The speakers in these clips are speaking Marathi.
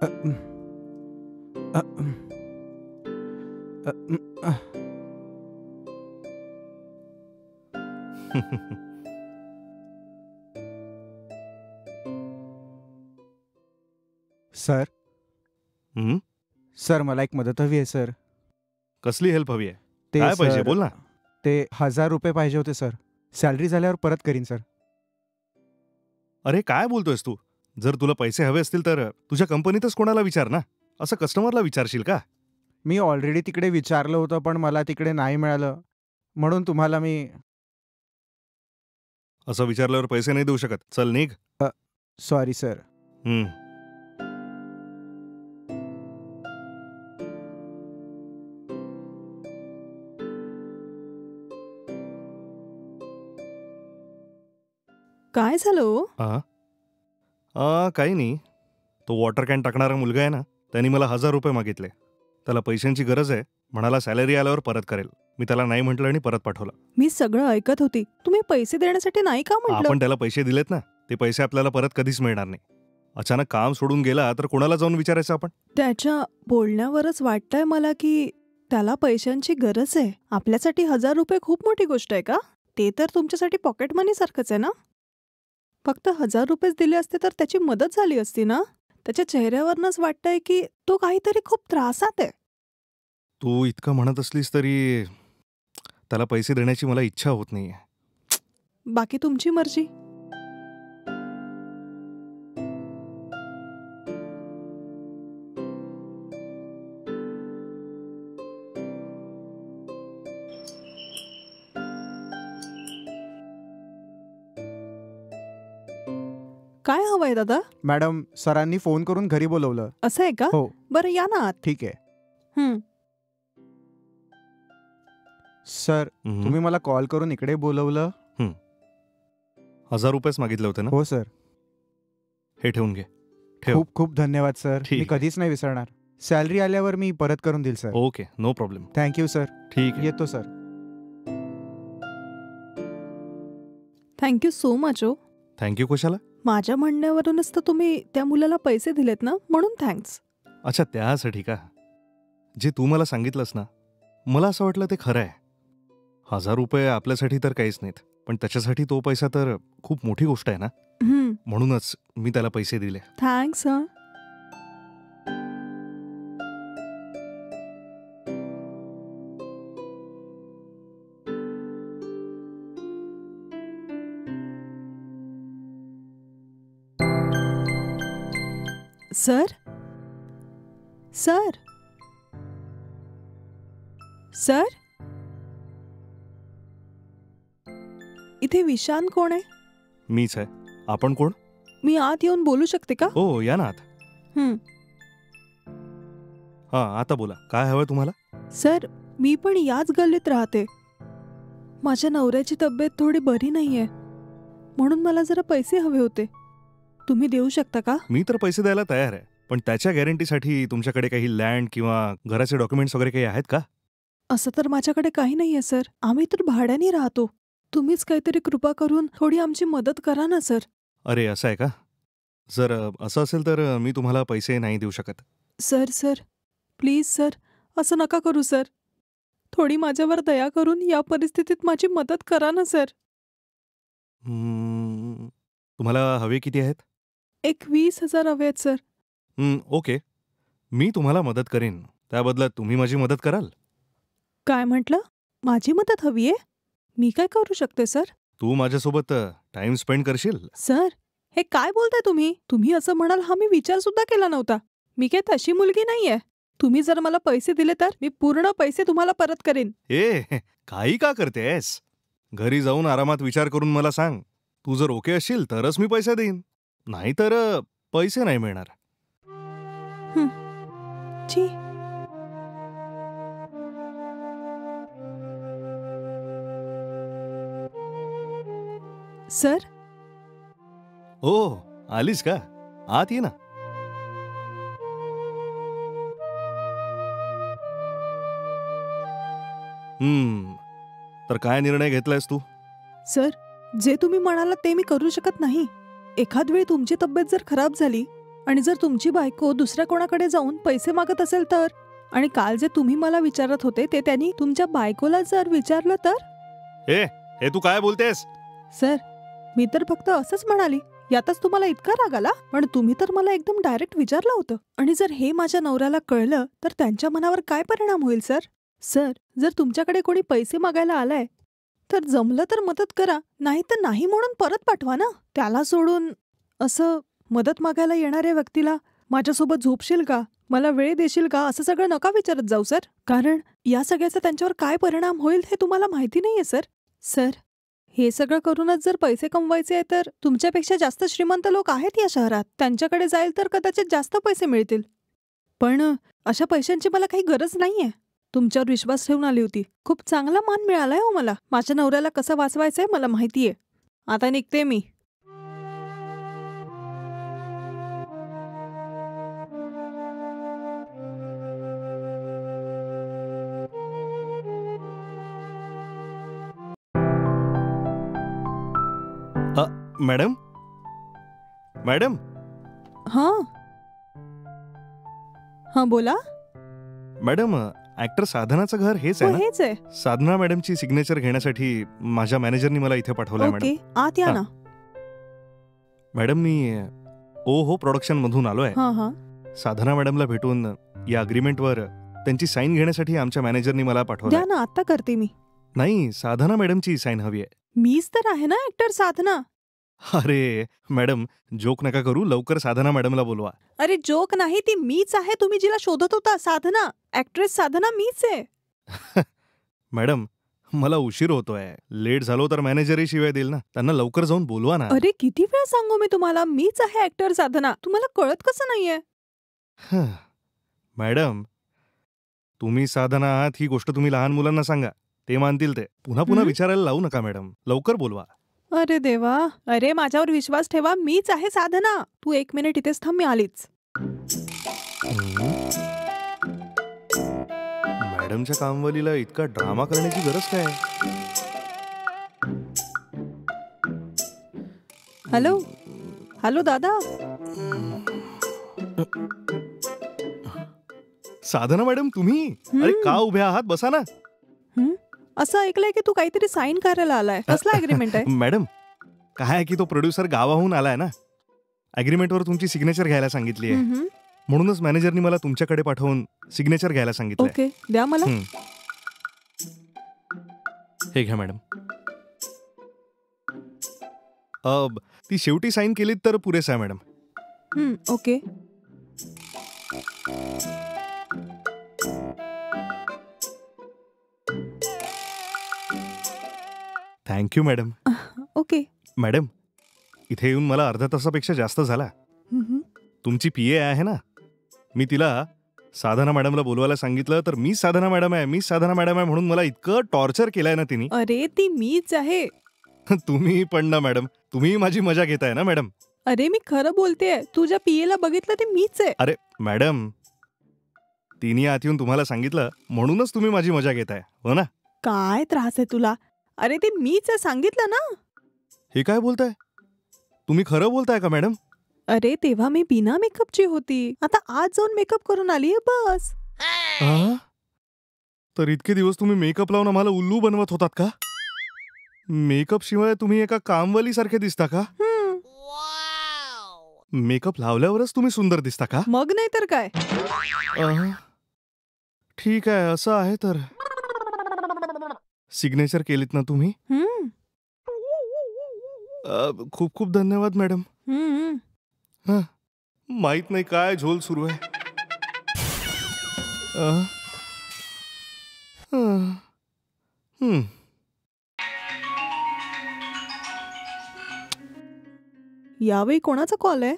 अ, अम, अ, अम, अ, अम, अ. सर हं? सर मला एक मदत हवी आहे सर. कसली हेल्प हवी आहे? ते काय पाहिजे सर बोल ना. ते 1000 रुपये पाहिजे होते सर. सॅलरी झाल्यावर परत करीन सर. अरे काय बोलतोयस तू? जर तुला पैसे हवे असतील तर तुझ्या कंपनीतच कोणाला विचार ना. असं कस्टमरला विचारशील का? मी ऑलरेडी तिकडे विचारलं होतं पण मला तिकडे नाही मिळालं. म्हणून तुम्हाला मी असं विचारल्यावर पैसे नाही देऊ शकत. चल निघ. Sorry sir. हं. काय झालं हो? काही नाही. तो वॉटर कॅन टाकणारा मुलगा आहे ना, त्यांनी मला 1000 रुपये मागितले. त्याला पैशांची गरज आहे. म्हणाला सॅलरी आल्यावर परत करेल. मी त्याला नाही म्हटलं आणि परत पाठवलं. मी सगळं ऐकत होती. तुम्ही पैसे देण्यासाठी नाही का म्हटलं? आपण त्याला पैसे दिलेत ना, ते पैसे आपल्याला परत कधीच मिळणार नाही. अचानक काम सोडून गेला तर कोणाला जाऊन विचारायचं आपण? त्याच्या बोलण्यावरच वाटतंय मला की त्याला पैशांची गरज आहे. आपल्यासाठी 1000 रुपये खूप मोठी गोष्ट आहे का? ते तर तुमच्यासाठी पॉकेट मनी सारखंच आहे ना? फक्त 1000 रुपयेच दिले असते तर त्याची मदत झाली असती ना? त्याच्या चेहऱ्यावरनच वाटतंय की तो काहीतरी खूप त्रासात आहे. तू इतकं म्हणत असलीस तरी त्याला पैसे देण्याची मला इच्छा होत नाहीये. बाकी तुमची मर्जी. काय हवंय दादा? मॅडम सरांनी फोन करून घरी बोलवलं. असं आहे का? हो. बरं या ना आत. ठीक आहे. हं. सर हं. तुम्ही मला कॉल करून इकडे बोलवलं. 1000 रुपयेच मागितले होते ना? हो सर. हे ठेवून घे. ठेव. खूप खूप धन्यवाद सर. ठीक मी आहे. कधीच नाही विसरणार. सॅलरी आल्यावर मी परत करून देईल sir. Okay, no problem. Thank you sir. ठीक आहे. येतो सर. थँक्यू सो मच हो. थँक्यू कशाला? माझ्या म्हणण्यावरूनच तर तुम्ही त्या मुलाला पैसे दिलेत ना, म्हणून थँक्स. अच्छा, त्यासाठी का? जे तू मला सांगितलंस ना, मला असं वाटलं ते खरं आहे. 1000 रुपये आपल्यासाठी तर काहीच नाहीत, पण त्याच्यासाठी तो पैसा तर खूप मोठी गोष्ट आहे ना. म्हणूनच मी त्याला पैसे दिले. थँक्स हं. सर? सर? सर? इथे विशान कोण आहे? मीच आहे. आपण कोण? मी आत येऊन बोलू शकते का? हो, या ना आत. हं. हां, आता बोला. काय हवंय तुम्हाला? सर, मी पण याच गल्लीत राहते. माझ्या नवऱ्याची तब्येत थोडी बरी नाहीये, म्हणून मला जरा पैसे हवे होते. तुम्ही देऊ शकता का? मी तर पैसे द्यायला तयार आहे, पण त्याच्या गॅरंटीसाठी तुमच्याकडे काही लँड किंवा घराचे डॉक्युमेंट्स वगैरे काही आहेत का? असं तर माझ्याकडे काही नाहीये सर. आम्ही तर भाड्याने राहतो. तुम्हीच काहीतरी कृपा करून थोडी आमची मदत करा ना सर. अरे, असं आहे का? जर असं असेल तर मी तुम्हाला पैसे नाही देऊ शकत. सर सर प्लीज सर, असं नका करू सर. थोडी माझ्यावर दया करून या परिस्थितीत माझी मदत करा ना सर. तुम्हाला हवे किती आहेत? एक 20,000 हवे आहेत सर. ओके. मी तुम्हाला मदत करेन. त्या बदल्यात तुम्ही माझी मदत कराल? काय म्हटलं? माझी मदत हवी आहे? मी काय करू शकते सर? तू माझ्यासोबत टाइम स्पेंड करशील? सर, हे काय बोलताय तुम्ही? तुम्ही असं म्हणाल हा मी विचार सुद्धा केला नव्हता. मी काय तशी मुलगी नाहीये. तुम्ही जर मला पैसे दिले तर मी पूर्ण पैसे तुम्हाला परत करेन. काही का करतेस? घरी जाऊन आरामात विचार करून मला सांग. तू जर ओके असशील तरच मी पैसे देईन, नाहीतर पैसे नाही मिळणार. जी. सर? ओ, आलीस का? आत ये ना. तर काय निर्णय घेतलायस तू? सर, जे तुम्ही म्हणालात ते मी करू शकत नाही. एखाद वेळी तुमची तब्येत जर खराब झाली आणि जर तुमची बायको दुसऱ्या कोणाकडे जाऊन पैसे मागत असेल तर? आणि काल जे तुम्ही मला विचारत होते ते त्यांनी तुमच्या बायकोला जर विचारलं तर? हे तू काय बोलतेस? सर, मी तर फक्त असंच म्हणाली. यातच तुम्हाला इतका राग आला? पण तुम्ही तर मला एकदम डायरेक्ट विचारलं होतं. आणि जर हे माझ्या नवऱ्याला कळलं तर त्यांच्या मनावर काय परिणाम होईल सर? सर, जर तुमच्याकडे कोणी पैसे मागायला आलाय तर जमलं तर मदत करा, नाही तर नाही म्हणून परत पाठवा ना. त्याला सोडून असं मदत मागायला येणाऱ्या व्यक्तीला माझ्यासोबत झोपशील का, मला वेळ देशील का, असं सगळं नका विचारत जाऊ सर. कारण या सगळ्याचा त्यांच्यावर काय परिणाम होईल हे तुम्हाला माहिती नाहीये सर. सर, हे सगळं करूनच जर पैसे कमवायचे आहे तर तुमच्यापेक्षा जास्त श्रीमंत लोक आहेत या शहरात. त्यांच्याकडे जाईल तर कदाचित जास्त पैसे मिळतील. पण अशा पैशांची मला काही गरज नाहीये. तुमच्यावर विश्वास ठेवून आली होती. खूप चांगला मान मिळालाय हो मला. माझ्या नवऱ्याला कसं वाचवायचंय मला माहितीये. आता निघते मी. मॅडम मॅडम हा बोला. मॅडम, ऍक्टर साधनाचं घर हेच हो, आहे ना? हेच आहे. साधना मॅडमची सिग्नेचर घेण्यासाठी माझ्या मॅनेजरनी मला इथे पाठवलंय मॅडम. ओके, आत या हा. ना. मॅडम, मी हो प्रोडक्शन मधून आलोय. हा. साधना मॅडमला भेटून या अग्रीमेंटवर त्यांची साईन घेण्यासाठी आमच्या मॅनेजरनी मला द्या पाठवलंय. ना, आता करते मी. नाही, साधना मॅडमची साईन हवी आहे. मीच तर आहे ना ऍक्टर साधना. अरे मॅडम, जोक नका करू. लवकर साधना मॅडमला बोलवा. अरे जोक नाही, ती मीच आहे. तुम्ही जिला शोधत होता, साधना. ऍक्ट्रेस साधना मीच आहे. मॅडम, मला उशीर होतोय. लेट झालो तर मॅनेजरही शिवाय देईल ना. त्यांना लवकर जाऊन बोलवा ना. अरे किती वेळा सांगू मी तुम्हाला, मीच आहे ऍक्टर साधना. तुम्हाला कळत कसं नाहीये? मॅडम, तुम्ही साधना आहात ही गोष्ट तुम्ही लहान मुलांना सांगा, ते मानतील. ते पुन्हा पुन्हा विचारायला लावू नका मॅडम. लवकर बोलवा. अरे देवा. अरे माझ्यावर विश्वास ठेवा, मीच आहे साधना. तू 1 मिनिट इथेच थांब, मी आलीच. मॅडमच्या कामवालीला इतका ड्रामा करण्याची गरज काय? हॅलो हॅलो दादा. साधना मॅडम, तुम्ही? अरे का उभ्या आहात? बसा ना. असं ऐकलंय की तू काहीतरी साईन करायला आलाय. कसला अग्रीमेंट आहे? मॅडम, काय आहे की तो प्रोड्युसर गावाहून आलाय ना. अग्रीमेंटवर तुमची सिग्नेचर घ्यायला सांगितली आहे. म्हणूनच मॅनेजरनी मला तुमच्याकडे पाठवून सिग्नेचर घ्यायला सांगितलं. ओके, द्या मला. हे घ्या मॅडम. ती शेवटी साईन केलीत तर पुरेसा आहे madam. Okay. Thank you madam. Okay. Madam, इथे येऊन मला अर्ध्या तासापेक्षा जास्त झाला. तुमची PA आहे ना, मी तिला साधना मॅडमला बोलवायला सांगितलं तर मी साधना मॅडम आहे म्हणून मला इतकं टॉर्चर केलंय ना तिने. अरे ती मीच आहे. तुम्ही पण ना मॅडम, तुम्ही माझी मजा घेताय ना मॅडम. अरे मी खरं बोलतेय, तुझ्या PA ला बघितलं ते मीच आहे. अरे मॅडम, तिने आत येऊन तुम्हाला सांगितलं म्हणूनच तुम्ही माझी मजा घेताय, हो ना? काय त्रास आहे तुला? अरे ते मीच आहे, सांगितलं ना. हे काय बोलताय? तुम्ही खरं बोलताय का मॅडम? अरे तेव्हा मी बिना मेकअपची होती, आता आज जाऊन मेकअप करून आली बस. तर इतके दिवस तुम्ही मेकअप लावून आम्हाला उल्लू बनवत होतात का? मेकअप शिवाय तुम्ही एका कामवाली सारखे दिसता का? मेकअप लावल्यावरच तुम्ही सुंदर दिसता का? मग नाही तर काय. ठीक आहे, असं आहे तर सिग्नेचर केलीत ना तुम्ही? खूप खूप धन्यवाद मॅडम. माहित नाही काय झोल सुरू आहे. यावेळी कोणाचा कॉल आहे?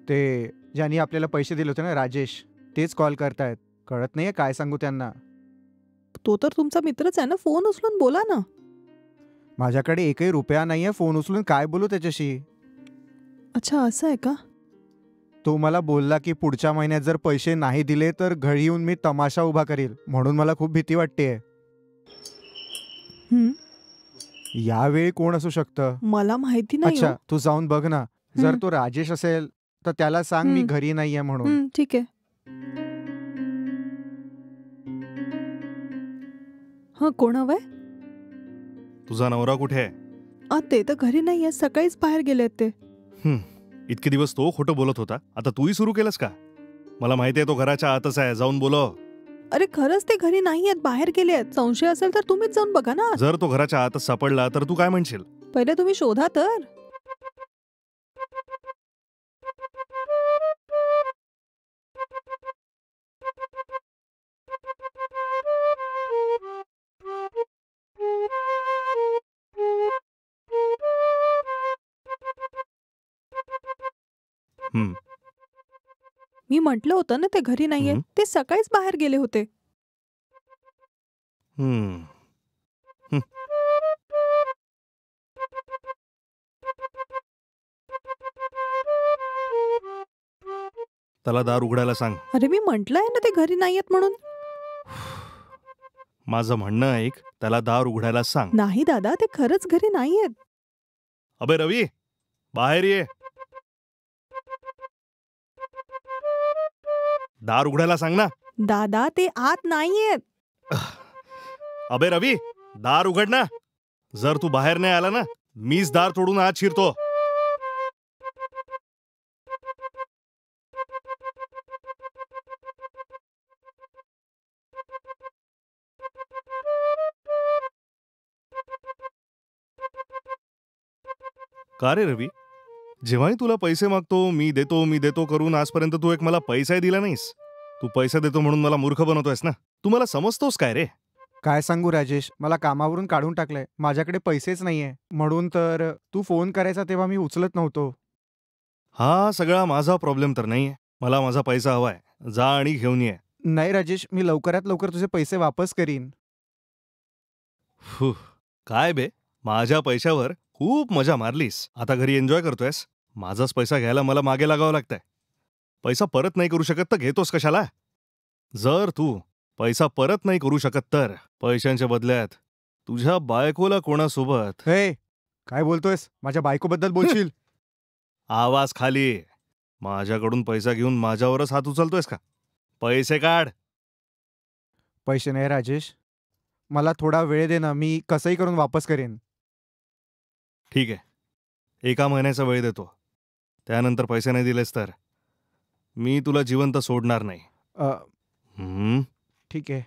ते ज्यांनी आपल्याला पैसे दिले होते ना, राजेश, तेच कॉल करतायत. कळत नाहीये काय सांगू त्यांना. तो तर तुमचा मित्रच आहे ना, फोन उचलून बोला ना. माझ्याकडे एकही रुपया नाहीये, फोन उचलून काय बोलू त्याच्याशी. अच्छा, असं आहे का? तो मला बोलला की पुढच्या महिन्यात जर पैसे नाही दिले तर घरी येऊन मी तमाशा उभा करील, म्हणून मला खूप भीती वाटतेय. यावेळी कोण असू शकतं? मला माहिती नाही. अच्छा, तू जाऊन बघ ना. जर तो राजेश असेल तर त्याला सांग मी हं. घरी नाहीये म्हणून. ठीक आहे. हां, कोण हवंय? तुझा नवरा कुठे आहे? ते तर घरी नाहीये. सकाळीच बाहेर गेलेत ते. इतके दिवस तो खोटं बोलत होता, आता तूही सुरू केलंस का? मला माहिती आहे तो घराच्या आतच आहे, जाऊन बोलव. अरे खरंच ते घरी नाहीयेत, बाहेर गेलेत. संशय असेल तर तुम्हीच जाऊन बघा ना. जर तो घराच्या आतच सापडला तर तू काय म्हणशील? पहिले तुम्ही शोधा तर. हं, मी म्हटलं होतं ना ते घरी नाहीयेत. हं. ते सकाळीच बाहेर गेले होते. हं. त्याला दार उघडायला सांग. अरे मी म्हटलंय ना ते घरी नाहीयेत म्हणून. माझं म्हणणं ऐक, त्याला दार उघडायला सांग. नाही दादा, ते खरंच घरी नाहीयेत. अबे रवी, बाहेर ये. दार उघडायला सांग ना. दादा ते आत नाहीयेत. अबे रवी, दार उघड ना. जर तू बाहेर नाही आला ना, मीच दार तोडून आत शिरतो. का रे रवी, जेव्हाही तुला पैसे मागतो मी देतो करून आजपर्यंत तू एक मला पैसाही दिला नाहीस. तू पैसे देतो म्हणून मला मूर्ख बनवतोयस ना. तू मला समजतोस काय रे? काय सांगू राजेश, मला कामावरून काढून टाकलंय. माझ्याकडे पैसेच नाहीये. म्हणून तर तू फोन करायचा तेव्हा मी उचलत नव्हतो. हा सगळा माझा प्रॉब्लेम तर नाहीये. मला माझा पैसा हवाय. जा आणि घेऊन ये. नाही राजेश, मी लवकरात लवकर तुझे पैसे वापस करीन. फू, काय बे, माझ्या पैशावर खूप मजा मारलीस. आता घरी एन्जॉय करतोयस. माझाच पैसा घ्यायला मला मागे लागावं लागतंय. पैसा परत नाही करू शकत तर घेतोस कशाला? जर तू पैसा परत नाही करू शकत तर पैशांच्या बदल्यात तुझ्या बायकोला कोणासोबत हे काय बोलतोयस? माझ्या बायकोबद्दल बोलशील? आवाज खाली. माझ्याकडून पैसा घेऊन माझ्यावरच हात उचलतोयस का? पैसे काढ. पैसे नाही राजेश, मला थोडा वेळ दे ना, मी कसंही करून वापस करेन. ठीक आहे, 1 महिन्याचा वेळ देतो. त्यानंतर पैसे नाही दिलेस तर मी तुला जिवंत सोडणार नाही. अ, हं? ठीक आहे.